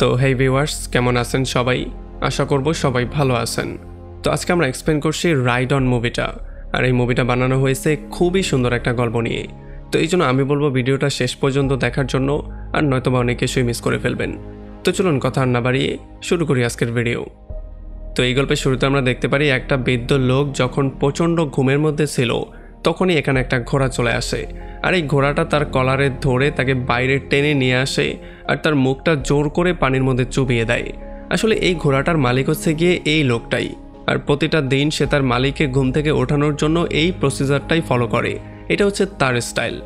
তো হেই ভিউয়ার্স, কেমন আছেন সবাই? আশা করব সবাই ভালো আছেন। তো আজকে আমরা এক্সপ্লেন করছি রাইড অন মুভিটা। আর এই মুভিটা বানানো হয়েছে খুবই সুন্দর একটা গল্প নিয়ে। তো এই জন্য আমি বলবো ভিডিওটা শেষ পর্যন্ত দেখার জন্য, আর নয়তোবা অনেক কিছুই মিস করে ফেলবেন। তো চলুন কথা আর না বাড়িয়ে শুরু করি আজকের ভিডিও। তো এই গল্পের শুরুতে আমরা দেখতে পারি একটা বৃদ্ধ লোক যখন প্রচণ্ড ঘুমের মধ্যে ছিল তখনই এখানে একটা ঘোড়া চলে আসে। আর এই ঘোড়াটা তার কলারে ধরে তাকে বাইরে টেনে নিয়ে আসে আর তার মুখটা জোর করে পানির মধ্যে চুবিয়ে দেয়। আসলে এই ঘোড়াটার মালিক হচ্ছে গিয়ে এই লোকটাই। আর প্রতিটা দিন সে তার মালিককে ঘুম থেকে ওঠানোর জন্য এই প্রসিজারটাই ফলো করে। এটা হচ্ছে তার স্টাইল।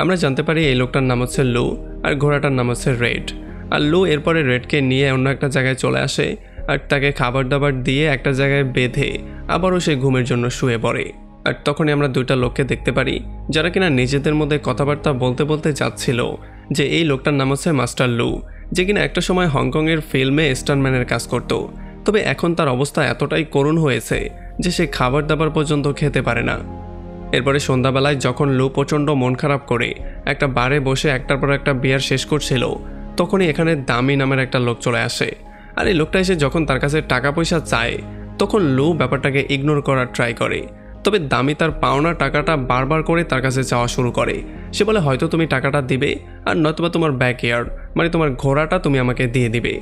আমরা জানতে পারি এই লোকটার নাম হচ্ছে লু আর ঘোড়াটার নাম হচ্ছে রেড। আর লু এরপরে রেডকে নিয়ে অন্য একটা জায়গায় চলে আসে আর তাকে খাবার দাবার দিয়ে একটা জায়গায় বেঁধে আবারও সে ঘুমের জন্য শুয়ে পড়ে। আর তখনই আমরা দুইটা লোককে দেখতে পারি যারা কিনা নিজেদের মধ্যে কথাবার্তা বলতে বলতে যাচ্ছিল যে এই লোকটার নাম হচ্ছে মাস্টার লু, যে কিনা একটা সময় হংকংয়ের ফিল্মে স্টান্টম্যানের কাজ করত। তবে এখন তার অবস্থা এতটাই করুণ হয়েছে যে সে খাবার দাবার পর্যন্ত খেতে পারে না। এরপরে সন্ধ্যাবেলায় যখন লু প্রচণ্ড মন খারাপ করে একটা বারে বসে একটার পর একটা বিয়ার শেষ করছিল, তখনই এখানে দামি নামের একটা লোক চলে আসে। আর এই লোকটা এসে যখন তার কাছে টাকা পয়সা চায় তখন লু ব্যাপারটাকে ইগনোর করার ট্রাই করে। তবে দামি তার পাওনা টাকাটা বারবার করে তার কাছে চাওয়া শুরু করে। সে বলে হয়তো তুমি টাকাটা দিবে আর নয়তোবা তোমার ব্যাকইয়ার্ড মানে তোমার ঘোড়াটা তুমি আমাকে দিয়ে দিবে।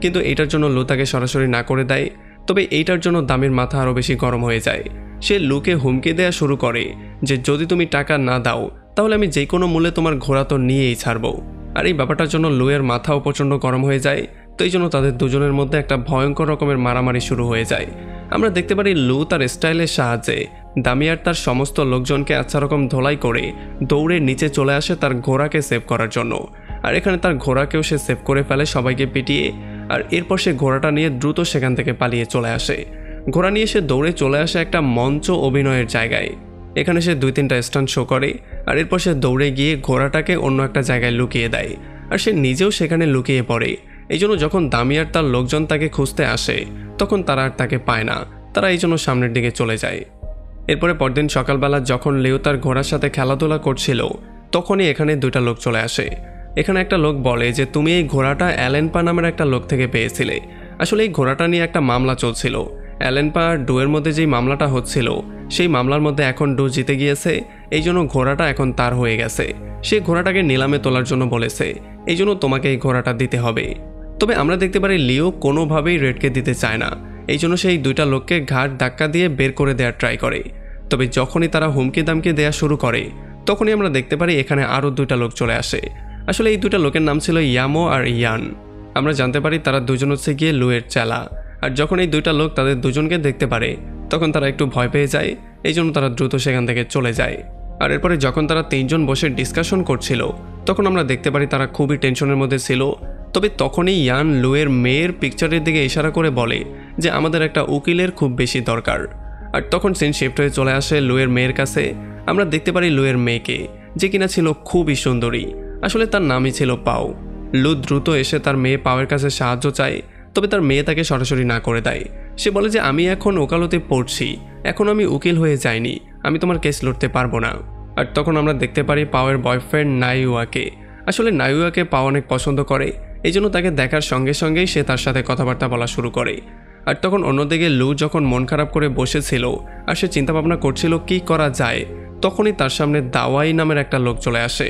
কিন্তু এইটার জন্য লু তাকে সরাসরি না করে দেয়। তবে এইটার জন্য দামির মাথা আরও বেশি গরম হয়ে যায়। সে লুকে হুমকি দেওয়া শুরু করে যে যদি তুমি টাকা না দাও তাহলে আমি যে কোনো মূল্যে তোমার ঘোড়া তো নিয়েই ছাড়বো। আর এই ব্যাপারটার জন্য লুয়ের মাথাও প্রচণ্ড গরম হয়ে যায়। তো এই জন্য তাদের দুজনের মধ্যে একটা ভয়ঙ্কর রকমের মারামারি শুরু হয়ে যায়। আমরা দেখতে পারি লু তার স্টাইলের সাহায্যে দামিয়ার তার সমস্ত লোকজনকে আচ্ছা রকম ধোলাই করে দৌড়ে নিচে চলে আসে তার ঘোড়াকে সেভ করার জন্য। আর এখানে তার ঘোড়াকেও সে সেভ করে ফেলে সবাইকে পিটিয়ে। আর এরপর সে ঘোড়াটা নিয়ে দ্রুত সেখান থেকে পালিয়ে চলে আসে। ঘোড়া নিয়ে সে দৌড়ে চলে আসে একটা মঞ্চ অভিনয়ের জায়গায়। এখানে সে 2-3টা স্টান্ট শো করে আর এরপর সে দৌড়ে গিয়ে ঘোড়াটাকে অন্য একটা জায়গায় লুকিয়ে দেয়। আর সে নিজেও সেখানে লুকিয়ে পড়ে। এই জন্য যখন দামিয়ার তার লোকজন তাকে খুঁজতে আসে তখন তারা আর তাকে পায় না। তারা এই জন্য সামনের দিকে চলে যায়। এরপরে পরদিন সকালবেলা যখন লিও তার ঘোড়ার সাথে খেলাধুলা করছিল তখনই এখানে 2টা লোক চলে আসে। এখানে একটা লোক বলে যে তুমি এই ঘোড়াটা অ্যালেন পা নামের একটা লোক থেকে পেয়েছিলে। আসলে এই ঘোড়াটা নিয়ে একটা মামলা চলছিল। অ্যালেন পা আর ডুয়ের মধ্যে যেই মামলাটা হচ্ছিল সেই মামলার মধ্যে এখন ডু জিতে গিয়েছে। এই জন্য ঘোড়াটা এখন তার হয়ে গেছে। সে ঘোড়াটাকে নিলামে তোলার জন্য বলেছে, এই জন্য তোমাকে এই ঘোড়াটা দিতে হবে। তবে আমরা দেখতে পারি লিও কোনোভাবেই রেডকে দিতে চায় না। এই জন্য সেই 2টা লোককে ঘাট ধাক্কা দিয়ে বের করে দেওয়ার ট্রাই করে। তবে যখনই তারা হুমকি দামকি দেওয়া শুরু করে তখনই আমরা দেখতে পারি এখানে আরও 2টা লোক চলে আসে। আসলে এই 2টা লোকের নাম ছিল ইয়ামো আর ইয়ান। আমরা জানতে পারি তারা দুজন হচ্ছে গিয়ে লুয়ের চেলা। আর যখন এই 2টা লোক তাদের দুজনকে দেখতে পারে তখন তারা একটু ভয় পেয়ে যায়। এই জন্য তারা দ্রুত সেখান থেকে চলে যায়। আর এরপরে যখন তারা 3জন বসে ডিসকাশন করছিল তখন আমরা দেখতে পারি তারা খুবই টেনশনের মধ্যে ছিল। তবে তখনই ইয়ান লুয়ের মেয়ের পিকচারের দিকে ইশারা করে বলে যে আমাদের একটা উকিলের খুব বেশি দরকার। আর তখন সিন শিফট হয়ে চলে আসে লুয়ের মেয়ের কাছে। আমরা দেখতে পারি লুয়ের মেয়েকে, যে কিনা ছিল খুবই সুন্দরী। আসলে তার নামই ছিল পাও। লু দ্রুত এসে তার মেয়ে পাওয়ের কাছে সাহায্য চায়। তবে তার মেয়ে তাকে সরাসরি না করে দেয়। সে বলে যে আমি এখন ওকালতে পড়ছি, এখন আমি উকিল হয়ে যাইনি, আমি তোমার কেস লড়তে পারবো না। আর তখন আমরা দেখতে পারি পাওয়ের বয়ফ্রেন্ড নাইউয়াকে। আসলে নাইউয়াকে পাও অনেক পছন্দ করে। এই জন্য তাকে দেখার সঙ্গে সঙ্গেই সে তার সাথে কথাবার্তা বলা শুরু করে। আর তখন অন্যদিকে লু যখন মন খারাপ করে বসেছিল আর সে চিন্তাভাবনা করছিল কি করা যায়, তখনই তার সামনে দাওয়াই নামের একটা লোক চলে আসে।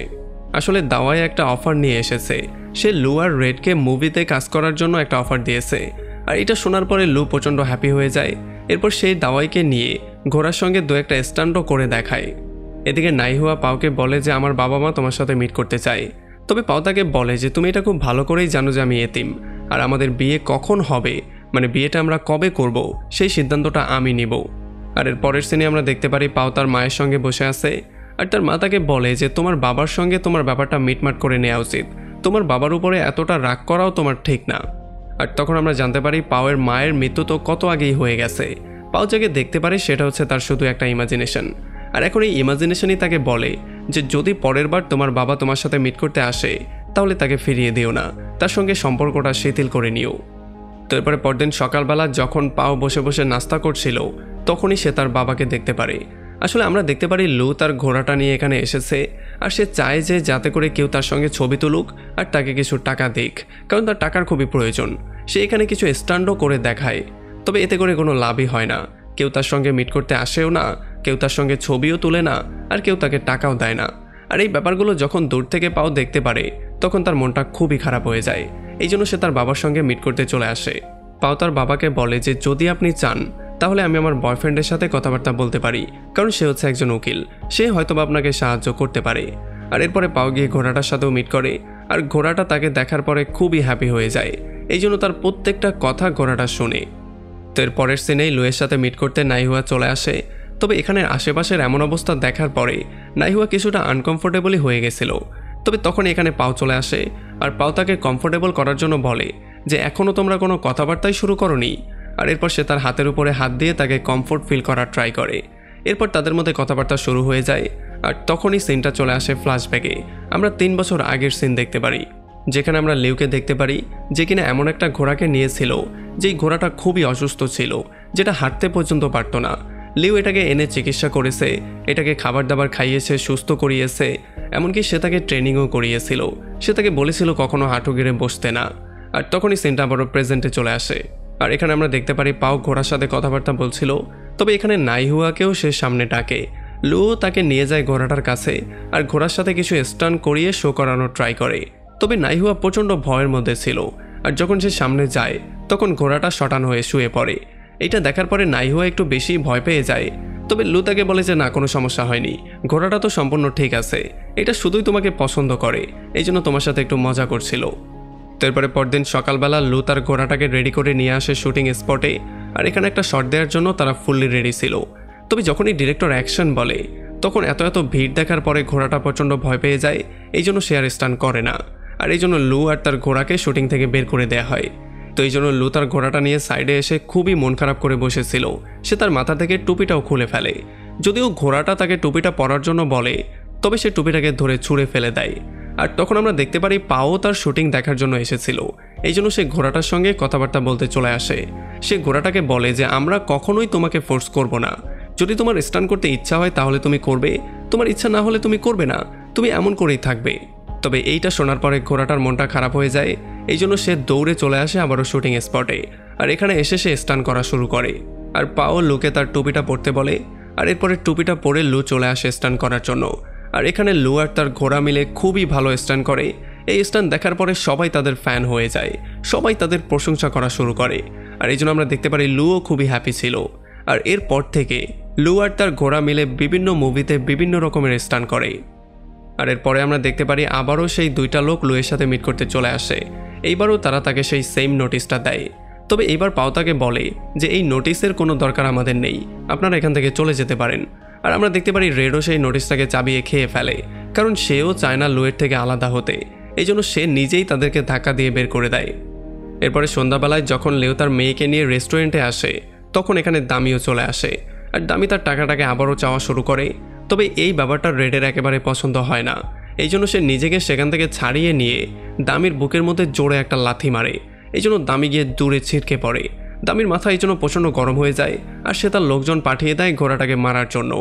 আসলে দাওয়াই একটা অফার নিয়ে এসেছে। সে লু আর রেডকে মুভিতে কাজ করার জন্য একটা অফার দিয়েছে। আর এটা শোনার পরে লু প্রচণ্ড হ্যাপি হয়ে যায়। এরপর সেই দাওয়াইকে নিয়ে ঘোড়ার সঙ্গে 2-একটা স্টান্টও করে দেখায়। এদিকে নাইহুয়া পাওকে বলে যে আমার বাবা মা তোমার সাথে মিট করতে চায়। তবে পাও তাকে বলে যে তুমি এটা খুব ভালো করেই জানো যে আমি এতিম, আর আমাদের বিয়ে কখন হবে মানে বিয়েটা আমরা কবে করব সেই সিদ্ধান্তটা আমি নিব। আর এর পরের সিনে আমরা দেখতে পারি পাও তার মায়ের সঙ্গে বসে আছে। আর তার মা তাকে বলে যে তোমার বাবার সঙ্গে তোমার ব্যাপারটা মিটমাট করে নেওয়া উচিত, তোমার বাবার উপরে এতটা রাগ করাও তোমার ঠিক না। আর তখন আমরা জানতে পারি পাওয়ের মায়ের মৃত্যু তো কত আগেই হয়ে গেছে। পাও যাকে দেখতে পারে সেটা হচ্ছে তার শুধু একটা ইমাজিনেশন। আর এখন এই ইমাজিনেশনই তাকে বলে যে যদি পরের বার তোমার বাবা তোমার সাথে মিট করতে আসে তাহলে তাকে ফিরিয়ে দিও না, তার সঙ্গে সম্পর্কটা শিথিল করে নিও। তো এরপরে পরদিন সকালবেলা যখন পাও বসে বসে নাস্তা করছিল তখনই সে তার বাবাকে দেখতে পারে। আসলে আমরা দেখতে পারি লু তার ঘোড়াটা নিয়ে এখানে এসেছে আর সে চায় যে যাতে করে কেউ তার সঙ্গে ছবি তুলুক আর তাকে কিছু টাকা দিক, কারণ তার টাকার খুবই প্রয়োজন। সে এখানে কিছু স্ট্যান্ডও করে দেখায়, তবে এতে করে কোনো লাভই হয় না। কেউ তার সঙ্গে মিট করতে আসেও না, কেউ তার সঙ্গে ছবিও তুলে না, আর কেউ তাকে টাকাও দেয় না। আর এই ব্যাপারগুলো যখন দূর থেকে পাও দেখতে পারে তখন তার মনটা খুবই খারাপ হয়ে যায়। এই জন্য সে তার বাবার সঙ্গে মিট করতে চলে আসে। পাও তার বাবাকে বলে যে যদি আপনি চান তাহলে আমি আমার বয়ফ্রেন্ডের সাথে কথাবার্তা বলতে পারি, কারণ সে হচ্ছে একজন উকিল, সে হয়তোবা আপনাকে সাহায্য করতে পারে। আর এরপরে পাও গিয়ে ঘোড়াটার সাথেও মিট করে, আর ঘোড়াটা তাকে দেখার পরে খুবই হ্যাপি হয়ে যায়। এই জন্য তার প্রত্যেকটা কথা ঘোড়াটা শোনে। তো এর পরের সিনেই লুয়ের সাথে মিট করতে নাইহুয়া চলে আসে। তবে এখানে আশেপাশের এমন অবস্থা দেখার পরে নাইহুয়া কিছুটা আনকমফোর্টেবলই হয়ে গেছিল। তবে তখন এখানে পাও চলে আসে আর পাও তাকে কমফোর্টেবল করার জন্য বলে যে এখনও তোমরা কোনো কথাবার্তাই শুরু করোনি। আর এরপর সে তার হাতের উপরে হাত দিয়ে তাকে কমফোর্ট ফিল করার ট্রাই করে। এরপর তাদের মধ্যে কথাবার্তা শুরু হয়ে যায়। আর তখনই সিনটা চলে আসে ফ্ল্যাশব্যাকে। আমরা 3 বছর আগের সিন দেখতে পারি, যেখানে আমরা লিউকে দেখতে পারি যে কিনা এমন একটা ঘোড়াকে নিয়েছিল যেই ঘোড়াটা খুবই অসুস্থ ছিল, যেটা হাঁটতে পর্যন্ত পারত না। লিউ এটাকে এনে চিকিৎসা করেছে, এটাকে খাবার দাবার খাইয়েছে, সুস্থ করিয়েছে, এমনকি সে তাকে ট্রেনিংও করিয়েছিল। সে তাকে বলেছিল কখনো হাঁটু গেড়ে বসতে না। আর তখনই সিনটা আবারও প্রেজেন্টে চলে আসে। আর এখানে আমরা দেখতে পারি পাও ঘোড়ার সাথে কথাবার্তা বলছিল। তবে এখানে নাইহুয়াকেও সে সামনে ডাকে। লু তাকে নিয়ে যায় ঘোড়াটার কাছে আর ঘোড়ার সাথে কিছু স্টান করিয়ে শো করানোর ট্রাই করে। তবে নাইহুয়া প্রচণ্ড ভয়ের মধ্যে ছিল, আর যখন সে সামনে যায় তখন ঘোড়াটা শটান হয়ে শুয়ে পড়ে। এটা দেখার পরে নাইহুয়া একটু বেশি ভয় পেয়ে যায়। তবে লু তাকে বলে যে না, কোনো সমস্যা হয়নি, ঘোড়াটা তো সম্পূর্ণ ঠিক আছে, এটা শুধুই তোমাকে পছন্দ করে, এই জন্য তোমার সাথে একটু মজা করছিল। তো এরপরে পরদিন সকালবেলা লু তার ঘোড়াটাকে রেডি করে নিয়ে আসে শুটিং স্পটে। আর এখানে একটা শট দেওয়ার জন্য তারা ফুললি রেডি ছিল। তবে যখনই ডিরেক্টর অ্যাকশন বলে তখন এত ভিড় দেখার পরে ঘোড়াটা প্রচণ্ড ভয় পেয়ে যায়। এই জন্য সে আর স্টান করে না। আর এই জন্য লু আর তার ঘোড়াকে শুটিং থেকে বের করে দেওয়া হয়। তো এই জন্য লু তার ঘোড়াটা নিয়ে সাইডে এসে খুবই মন খারাপ করে বসেছিল। সে তার মাথা থেকে টুপিটাও খুলে ফেলে। যদিও ঘোড়াটা তাকে টুপিটা পরার জন্য বলে, তবে সে টুপিটাকে ধরে ছুঁড়ে ফেলে দেয়। আর তখন আমরা দেখতে পারি পাও তার শুটিং দেখার জন্য এসেছিল। এই জন্য সে ঘোড়াটার সঙ্গে কথাবার্তা বলতে চলে আসে। সে ঘোড়াটাকে বলে যে আমরা কখনোই তোমাকে ফোর্স করব না, যদি তোমার স্টান করতে ইচ্ছা হয় তাহলে তুমি করবে, তোমার ইচ্ছা না হলে তুমি করবে না, তুমি এমন করেই থাকবে। তবে এইটা শোনার পরে ঘোড়াটার মনটা খারাপ হয়ে যায়। এই জন্য সে দৌড়ে চলে আসে আবারও শুটিং স্পটে। আর এখানে এসে সে স্টান করা শুরু করে। আর পাও লুকে তার টুপিটা পরতে বলে। আর এরপরে টুপিটা পরে লু চলে আসে স্টান করার জন্য। আর এখানে লু আর তার ঘোড়া মিলে খুবই ভালো স্টান করে। এই স্টান দেখার পরে সবাই তাদের ফ্যান হয়ে যায়, সবাই তাদের প্রশংসা করা শুরু করে। আর এই জন্য আমরা দেখতে পারি লুও খুবই হ্যাপি ছিল। আর এরপর থেকে লু আর তার ঘোড়া মিলে বিভিন্ন মুভিতে বিভিন্ন রকমের স্টান করে। আর এরপরে আমরা দেখতে পারি আবারও সেই দুইটা লোক লুয়ের সাথে মিট করতে চলে আসে। এইবারও তারা তাকে সেই সেম নোটিশটা দেয়। তবে এইবার পাও তাকে বলে যে এই নোটিশের কোনো দরকার আমাদের নেই, আপনারা এখান থেকে চলে যেতে পারেন। আর আমরা দেখতে পারি রেডও সেই নোটিশটাকে চাবিয়ে খেয়ে ফেলে, কারণ সেও চায় না লুয়ের থেকে আলাদা হতে। এই জন্য সে নিজেই তাদেরকে ধাক্কা দিয়ে বের করে দেয়। এরপরে সন্ধ্যাবেলায় যখন লেও তার মেয়েকে নিয়ে রেস্টুরেন্টে আসে তখন এখানে দামিও চলে আসে। আর দামি তার টাকাটাকে আবারও চাওয়া শুরু করে। তবে এই ব্যাপারটা রেডের একেবারে পছন্দ হয় না। এই জন্য সে নিজেকে সেখান থেকে ছাড়িয়ে নিয়ে দামির বুকের মধ্যে জোরে একটা লাথি মারে। এই জন্য দামি গিয়ে দূরে ছিটকে পড়ে। দামির মাথা এই জন্য প্রচণ্ড গরম হয়ে যায়। আর সে তার লোকজন পাঠিয়ে দেয় ঘোড়াটাকে মারার জন্য।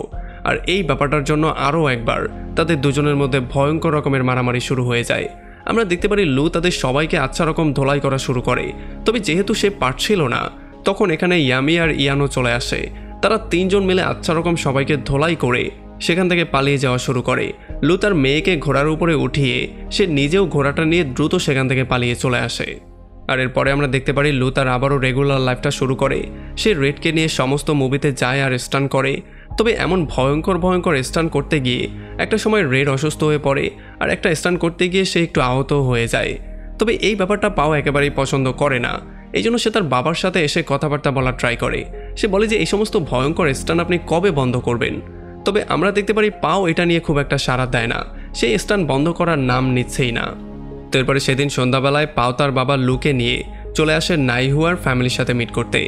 আর এই ব্যাপারটার জন্য আরও একবার তাদের দুজনের মধ্যে ভয়ঙ্কর রকমের মারামারি শুরু হয়ে যায়। আমরা দেখতে পারি লু তাদের সবাইকে আচ্ছা রকম ধোলাই করা শুরু করে। তবে যেহেতু সে পারছিল না, তখন এখানে ইয়ামি আর ইয়ানো চলে আসে। তারা তিনজন মিলে আচ্ছা রকম সবাইকে ধোলাই করে সেখান থেকে পালিয়ে যাওয়া শুরু করে। লু তার মেয়েকে ঘোড়ার উপরে উঠিয়ে সে নিজেও ঘোড়াটা নিয়ে দ্রুত সেখান থেকে পালিয়ে চলে আসে। আর এরপরে আমরা দেখতে পারি লু তার আবারও রেগুলার লাইফটা শুরু করে। সে রেডকে নিয়ে সমস্ত মুভিতে যায় আর স্টান করে। তবে এমন ভয়ঙ্কর স্টান করতে গিয়ে একটা সময় রেড অসুস্থ হয়ে পড়ে। আর একটা স্টান করতে গিয়ে সে একটু আহত হয়ে যায়। তবে এই ব্যাপারটা পাও একেবারেই পছন্দ করে না। এই জন্য সে তার বাবার সাথে এসে কথাবার্তা বলার ট্রাই করে। সে বলে যে এই সমস্ত ভয়ঙ্কর স্টান আপনি কবে বন্ধ করবেন। তবে আমরা দেখতে পারি পাও এটা নিয়ে খুব একটা সাড়া দেয় না, সেই স্টান বন্ধ করার নাম নিচ্ছেই না। তো এরপরে সেদিন সন্ধ্যাবেলায় পাও তার বাবা লুকে নিয়ে চলে আসে নাইহুয়ার ফ্যামিলির সাথে মিট করতে।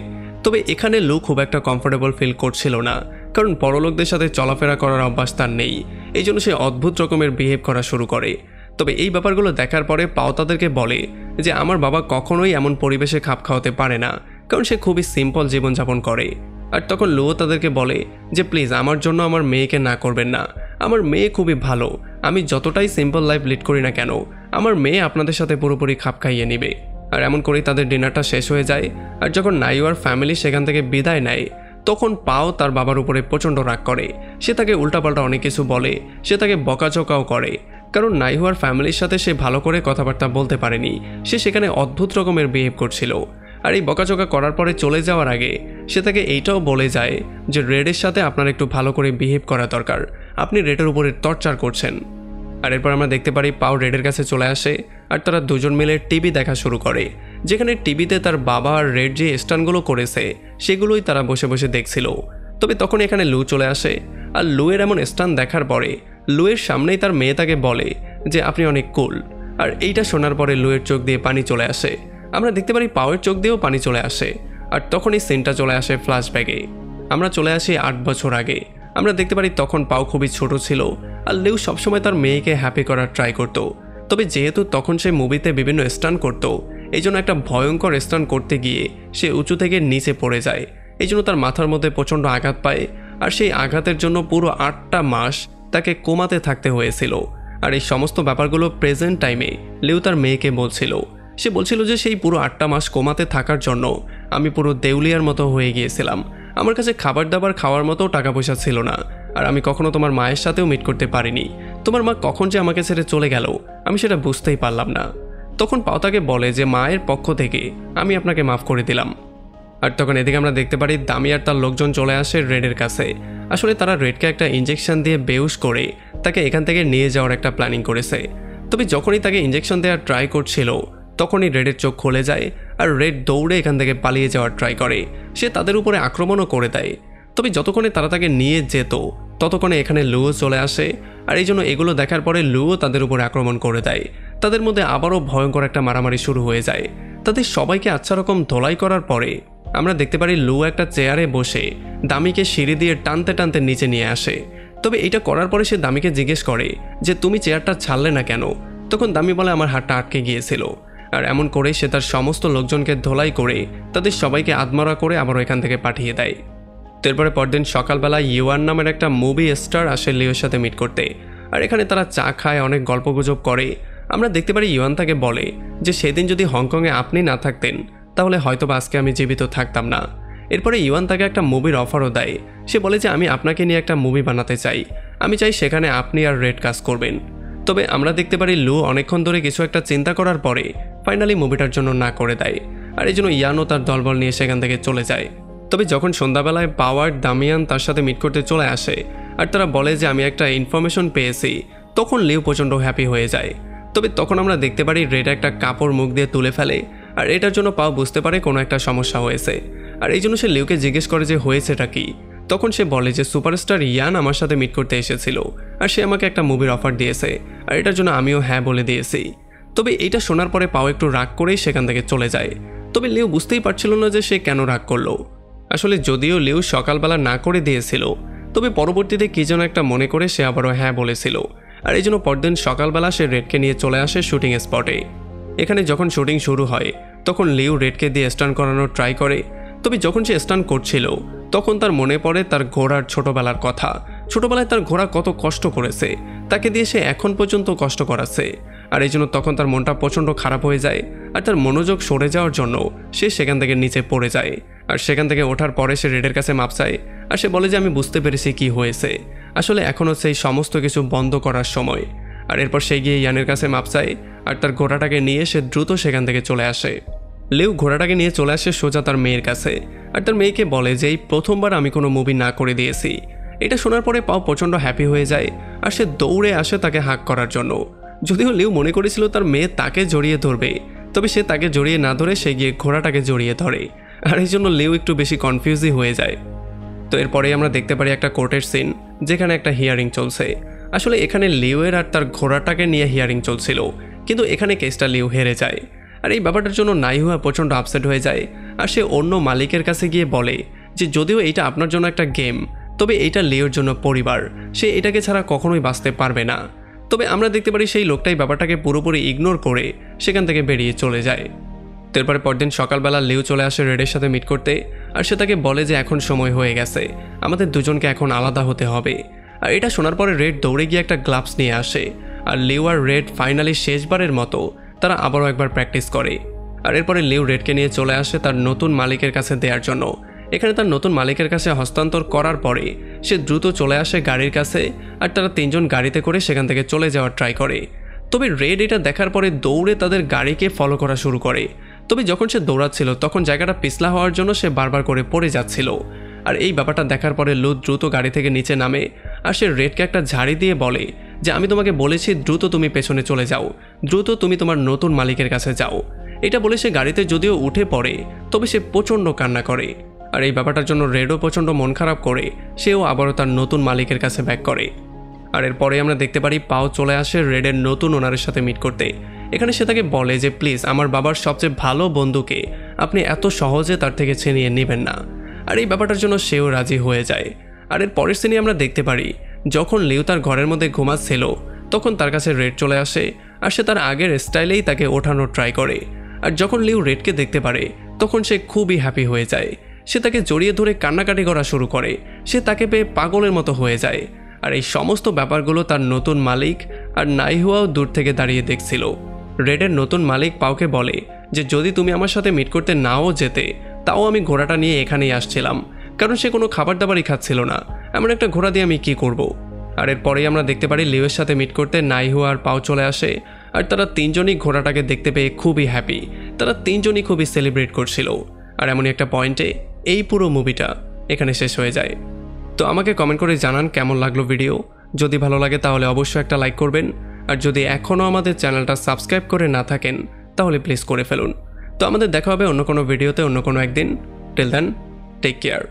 তবে এখানে লু খুব একটা কমফোর্টেবল ফিল করছিল না, কারণ বড়লোকদের সাথে চলাফেরা করার অভ্যাস তার নেই। এই জন্য সে অদ্ভুত রকমের বিহেভ করা শুরু করে। তবে এই ব্যাপারগুলো দেখার পরে পাও তাদেরকে বলে যে আমার বাবা কখনোই এমন পরিবেশে খাপ খাওয়াতে পারে না, কারণ সে খুবই সিম্পল জীবনযাপন করে। আর তখন লুও তাদেরকে বলে যে প্লিজ আমার জন্য আমার মেয়েকে না করবেন না, আমার মেয়ে খুবই ভালো, আমি যতটাই সিম্পল লাইফ লিড করি না কেন আমার মেয়ে আপনাদের সাথে পুরোপুরি খাপ খাইয়ে নেবে। আর এমন করেই তাদের ডিনারটা শেষ হয়ে যায়। আর যখন নাইওয়ার ফ্যামিলি সেখান থেকে বিদায় নেয় তখন পাও তার বাবার উপরে প্রচণ্ড রাগ করে, সে তাকে উল্টাপাল্টা অনেক কিছু বলে, সে তাকে বকাঝকাও করে, কারণ নাইহুয়ার ফ্যামিলির সাথে সে ভালো করে কথাবার্তা বলতে পারেনি, সে সেখানে অদ্ভুত রকমের বিহেভ করছিল। আর এই বকাঝকা করার পরে চলে যাওয়ার আগে সে তাকে এইটাও বলে যায় যে রেডের সাথে আপনার একটু ভালো করে বিহেভ করা দরকার, আপনি রেডের উপরে টর্চার করছেন। আর এরপর আমরা দেখতে পারি পাও রেডের কাছে চলে আসে আর তারা দুজন মিলে টিভি দেখা শুরু করে, যেখানে টিভিতে তার বাবা আর রেড যে স্টান্টগুলো করেছে সেগুলোই তারা বসে বসে দেখছিল। তবে তখন এখানে লু চলে আসে আর লুয়ের এমন স্টান্ট দেখার পরে লুয়ের সামনেই তার মেয়ে তাকে বলে যে আপনি অনেক কুল। আর এইটা শোনার পরে লুয়ের চোখ দিয়ে পানি চলে আসে, আমরা দেখতে পারি পাওয়ের চোখ দিয়েও পানি চলে আসে। আর তখন এই সিনটা চলে আসে ফ্ল্যাশব্যাকে, আমরা চলে আসি 8 বছর আগে। আমরা দেখতে পারি তখন পাও খুবই ছোট ছিল আর লিউ সবসময় তার মেয়েকে হ্যাপি করার ট্রাই করতো। তবে যেহেতু তখন সে মুভিতে বিভিন্ন স্টান্ট করতো এই জন্য একটা ভয়ঙ্কর স্টান্ট করতে গিয়ে সে উঁচু থেকে নিচে পড়ে যায়, এই জন্য তার মাথার মধ্যে প্রচণ্ড আঘাত পায়। আর সেই আঘাতের জন্য পুরো 8টা মাস তাকে কোমাতে থাকতে হয়েছিল। আর এই সমস্ত ব্যাপারগুলো প্রেজেন্ট টাইমে লিউ তার মেয়েকে বলছিল, সে বলছিল যে সেই পুরো 8টা মাস কোমাতে থাকার জন্য আমি পুরো দেউলিয়ার মতো হয়ে গিয়েছিলাম, আমার কাছে খাবার দাবার খাওয়ার মতো টাকা পয়সা ছিল না, আর আমি কখনো তোমার মায়ের সাথেও মিট করতে পারিনি, তোমার মা কখন যে আমাকে ছেড়ে চলে গেল আমি সেটা বুঝতেই পারলাম না। তখন পাও তাকে বলে যে মায়ের পক্ষ থেকে আমি আপনাকে মাফ করে দিলাম। আর তখন এদিকে আমরা দেখতে পারি দামি আর তার লোকজন চলে আসে রেডের কাছে, আসলে তারা রেডকে একটা ইঞ্জেকশন দিয়ে বেহুশ করে তাকে এখান থেকে নিয়ে যাওয়ার একটা প্ল্যানিং করেছে। তবে যখনই তাকে ইঞ্জেকশন দেওয়ার ট্রাই করছিল তখনই রেডের চোখ খুলে যায় আর রেড দৌড়ে এখান থেকে পালিয়ে যাওয়ার ট্রাই করে, সে তাদের উপরে আক্রমণও করে দেয়। তবে যতক্ষণে তারা তাকে নিয়ে যেত ততক্ষণে এখানে লুও চলে আসে, আর এই জন্য এগুলো দেখার পরে লুও তাদের উপরে আক্রমণ করে দেয়। তাদের মধ্যে আবারও ভয়ঙ্কর একটা মারামারি শুরু হয়ে যায়, তাদের সবাইকে আচ্ছা রকম ধোলাই করার পরে আমরা দেখতে পারি লু একটা চেয়ারে বসে দামিকে সিঁড়ি দিয়ে টানতে টানতে নিচে নিয়ে আসে। তবে এটা করার পরে সে দামিকে জিজ্ঞেস করে যে তুমি চেয়ারটা ছাড়লে না কেন, তখন দামি বলে আমার হাতটা আটকে গিয়েছিল। আর এমন করে সে তার সমস্ত লোকজনকে ধোলাই করে তাদের সবাইকে আদমরা করে আবারও এখান থেকে পাঠিয়ে দেয়। এরপরে পরদিন সকালবেলা ইউয়ান নামের একটা মুভি স্টার আসে লিওর সাথে মিট করতে, আর এখানে তারা চা খায়, অনেক গল্পগুজব করে। আমরা দেখতে পারি ইউয়ান তাকে বলে যে সেদিন যদি হংকংয়ে আপনি না থাকতেন তাহলে হয়তোবা আজকে আমি জীবিত থাকতাম না। এরপরে ইউয়ান তাকে একটা মুভির অফারও দেয়, সে বলে যে আমি আপনাকে নিয়ে একটা মুভি বানাতে চাই, আমি চাই সেখানে আপনি আর রেড কাজ করবেন। তবে আমরা দেখতে পারি লু অনেকক্ষণ ধরে কিছু একটা চিন্তা করার পরে ফাইনালি মুভিটার জন্য না করে দেয়, আর এই জন্য ইয়ানও তার দলবল নিয়ে সেখান থেকে চলে যায়। তবে যখন সন্ধ্যাবেলায় পাওয়ার দামিয়ান তার সাথে মিট করতে চলে আসে আর তারা বলে যে আমি একটা ইনফরমেশন পেয়েছি, তখন লিউ প্রচণ্ড হ্যাপি হয়ে যায়। তবে তখন আমরা দেখতে পারি রেড একটা কাপড় মুখ দিয়ে তুলে ফেলে, আর এটার জন্য পাও বুঝতে পারে কোনো একটা সমস্যা হয়েছে, আর এই জন্য সে লিউকে জিজ্ঞেস করে যে হয়েছেটা কি। তখন সে বলে যে সুপারস্টার ইয়ান আমার সাথে মিট করতে এসেছিল আর সে আমাকে একটা মুভির অফার দিয়েছে, আর এটার জন্য আমিও হ্যাঁ বলে দিয়েছি। তবে এটা শোনার পরে পাও একটু রাগ করেই সেখান থেকে চলে যায়। তবে লিউ বুঝতেই পারছিল না যে সে কেন রাগ করলো। আসলে যদিও লিউ সকালবেলা না করে দিয়েছিল, তবে পরবর্তীতে কি যেন একটা মনে করে সে আবারও হ্যাঁ বলেছিল, আর এই জন্য পরদিন সকালবেলা সে রেডকে নিয়ে চলে আসে শুটিং স্পটে। এখানে যখন শুটিং শুরু হয় তখন লিউ রেডকে দিয়ে স্টান্ট করানোর ট্রাই করে। তবে যখন সে স্টান্ট করছিল তখন তার মনে পড়ে তার ঘোড়ার ছোটবেলার কথা, ছোটবেলায় তার ঘোড়া কত কষ্ট করেছে, তাকে দিয়ে সে এখন পর্যন্ত কষ্ট করাচ্ছে, আর এই জন্য তখন তার মনটা প্রচণ্ড খারাপ হয়ে যায়, আর তার মনোযোগ সরে যাওয়ার জন্য সে সেখান থেকে নিচে পড়ে যায়। আর সেখান থেকে ওঠার পরে সে রেডের কাছে মাপ চায়, আর সে বলে যে আমি বুঝতে পেরেছি কি হয়েছে, আসলে এখনও সেই সমস্ত কিছু বন্ধ করার সময়। আর এরপর সে গিয়ে ইয়ানের কাছে মাপ চায়, আর তার ঘোড়াটাকে নিয়ে সে দ্রুত সেখান থেকে চলে আসে। লিউ ঘোড়াটাকে নিয়ে চলে আসে সোজা তার মেয়ের কাছে, আর তার মেয়েকে বলে যে এই প্রথমবার আমি কোনো মুভি না করে দিয়েছি। এটা শোনার পরে পাও প্রচণ্ড হ্যাপি হয়ে যায়, আর সে দৌড়ে আসে তাকে হাক করার জন্য। যদিও লিউ মনে করেছিল তার মেয়ে তাকে জড়িয়ে ধরবে, তবে সে তাকে জড়িয়ে না ধরে সে গিয়ে ঘোড়াটাকে জড়িয়ে ধরে, আর এই জন্য লিউ একটু বেশি কনফিউজই হয়ে যায়। তো এরপরেই আমরা দেখতে পারি একটা কোর্টের সিন, যেখানে একটা হিয়ারিং চলছে। আসলে এখানে লিউয়ের আর তার ঘোড়াটাকে নিয়ে হিয়ারিং চলছিল, কিন্তু এখানে কেসটা লিউ হেরে যায়। আর এই ব্যাপারটার জন্য নাইহুয়া প্রচণ্ড আপসেট হয়ে যায়, আর সে অন্য মালিকের কাছে গিয়ে বলে যে যদিও এটা আপনার জন্য একটা গেম, তবে এটা লিওর জন্য পরিবার, সে এটাকে ছাড়া কখনোই বাঁচতে পারবে না। তবে আমরা দেখতে পারি সেই লোকটাই ব্যাপারটাকে পুরোপুরি ইগনোর করে সেখান থেকে বেরিয়ে চলে যায়। এরপরে পরদিন সকালবেলা লিউ চলে আসে রেডের সাথে মিট করতে, আর সে তাকে বলে যে এখন সময় হয়ে গেছে, আমাদের দুজনকে এখন আলাদা হতে হবে। আর এটা শোনার পরে রেড দৌড়ে গিয়ে একটা গ্লাভস নিয়ে আসে, আর লিউ আর রেড ফাইনালি শেষবারের মতো তারা আবারও একবার প্র্যাকটিস করে। আর এরপরে লিউ রেডকে নিয়ে চলে আসে তার নতুন মালিকের কাছে দেওয়ার জন্য। এখানে তার নতুন মালিকের কাছে হস্তান্তর করার পরে সে দ্রুত চলে আসে গাড়ির কাছে, আর তারা তিনজন গাড়িতে করে সেখান থেকে চলে যাওয়ার ট্রাই করে। তবে রেড এটা দেখার পরে দৌড়ে তাদের গাড়িকে ফলো করা শুরু করে। তবে যখন সে দৌড়াচ্ছিল তখন জায়গাটা পিছলা হওয়ার জন্য সে বারবার করে পড়ে যাচ্ছিল। আর এই ব্যাপারটা দেখার পরে লু দ্রুত গাড়ি থেকে নিচে নামে, আর সে রেডকে একটা ঝাড়ি দিয়ে বলে যে আমি তোমাকে বলেছি দ্রুত তুমি পেছনে চলে যাও, দ্রুত তুমি তোমার নতুন মালিকের কাছে যাও। এটা বলে সে গাড়িতে যদিও উঠে পড়ে, তবে সে প্রচণ্ড কান্না করে। আর এই ব্যাপারটার জন্য রেডও প্রচণ্ড মন খারাপ করে, সেও আবারও তার নতুন মালিকের কাছে ব্যাক করে। আর এরপরে আমরা দেখতে পারি পাও চলে আসে রেডের নতুন ওনারের সাথে মিট করতে। এখানে সে তাকে বলে যে প্লিজ আমার বাবার সবচেয়ে ভালো বন্ধুকে আপনি এত সহজে তার থেকে ছিনিয়ে নেবেন না। আর এই ব্যাপারটার জন্য সেও রাজি হয়ে যায়। আর এর পরের সিনে আমরা দেখতে পারি যখন লিউ তার ঘরের মধ্যে ঘুমাচ্ছিল তখন তার কাছে রেড চলে আসে, আর সে তার আগের স্টাইলেই তাকে ওঠানোর ট্রাই করে। আর যখন লিউ রেডকে দেখতে পারে তখন সে খুবই হ্যাপি হয়ে যায়। সে তাকে জড়িয়ে ধরে কান্নাকাটি করা শুরু করে, সে তাকে পেয়ে পাগলের মতো হয়ে যায়। আর এই সমস্ত ব্যাপারগুলো তার নতুন মালিক আর নাইহুয়াও দূর থেকে দাঁড়িয়ে দেখছিল। রেডের নতুন মালিক পাওকে বলে যে যদি তুমি আমার সাথে মিট করতে নাও যেতে তাও আমি ঘোড়াটা নিয়ে এখানেই আসছিলাম, কারণ সে কোনো খাবার দাবারই খাচ্ছিল না, এমন একটা ঘোড়া দিয়ে আমি কি করব। আর এরপরেই আমরা দেখতে পারি লিউয়ের সাথে মিট করতে নাইহুয়া আর পাও চলে আসে, আর তারা তিনজনই ঘোড়াটাকে দেখতে পেয়ে খুবই হ্যাপি, তারা তিনজনই খুবই সেলিব্রেট করছিল। আর এমনই একটা পয়েন্টে এই পুরো মুভিটা এখানে শেষ হয়ে যায়। তো আমাকে কমেন্ট করে জানান কেমন লাগলো ভিডিও। যদি ভালো লাগে তাহলে অবশ্যই একটা লাইক করবেন, আর যদি এখনও আমাদের চ্যানেলটা সাবস্ক্রাইব করে না থাকেন তাহলে প্লিজ করে ফেলুন। তো আমাদের দেখা হবে অন্য কোনো ভিডিওতে অন্য কোনো একদিন। Till then take care.